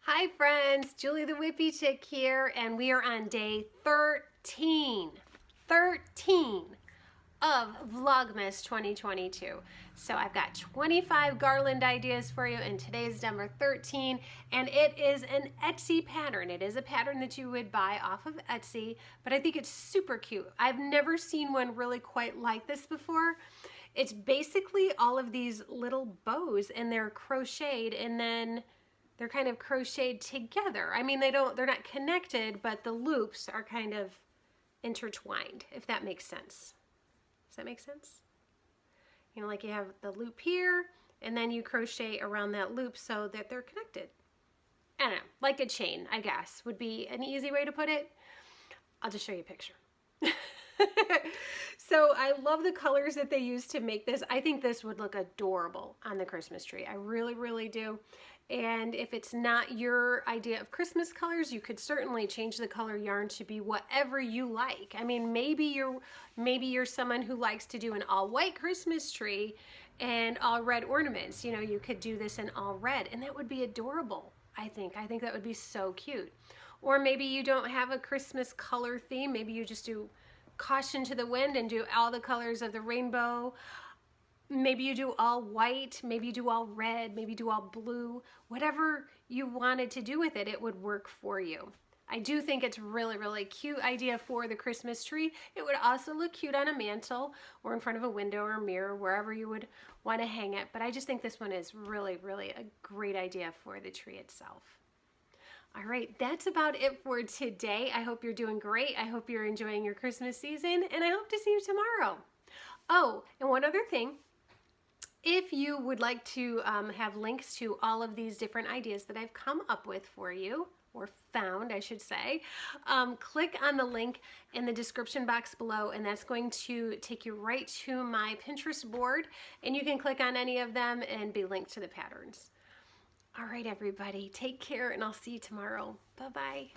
Hi friends, Julie the Whippy Chick here, and we are on day 13 of Vlogmas 2022. So I've got 25 garland ideas for you, and today's number 13, and it is an Etsy pattern. It is a pattern that you would buy off of Etsy, but I think it's super cute. I've never seen one really quite like this before. It's basically all of these little bows, and they're crocheted, and then they're kind of crocheted together. I mean, they're not connected, but the loops are kind of intertwined, if that makes sense. Does that make sense? You know, like you have the loop here, and then you crochet around that loop so that they're connected. I don't know, like a chain, I guess, would be an easy way to put it. I'll just show you a picture. So I love the colors that they use to make this. I think this would look adorable on the Christmas tree. I really, really do. And if it's not your idea of Christmas colors, you could certainly change the color yarn to be whatever you like. I mean, maybe you're someone who likes to do an all white Christmas tree and all red ornaments. You know, you could do this in all red, and that would be adorable. I think that would be so cute. Or maybe you don't have a Christmas color theme. Maybe you just do caution to the wind and do all the colors of the rainbow. Maybe you do all white, maybe you do all red, maybe you do all blue. Whatever you wanted to do with it, it would work for you. I do think it's really, really cute idea for the Christmas tree. It would also look cute on a mantle or in front of a window or a mirror, wherever you would want to hang it. But I just think this one is really, really a great idea for the tree itself. All right, that's about it for today. I hope you're doing great. I hope you're enjoying your Christmas season, and I hope to see you tomorrow. Oh, and one other thing. If you would like to have links to all of these different ideas that I've come up with for you, or found, I should say, click on the link in the description box below, and that's going to take you right to my Pinterest board, and you can click on any of them and be linked to the patterns. All right, everybody, take care, and I'll see you tomorrow. Bye-bye.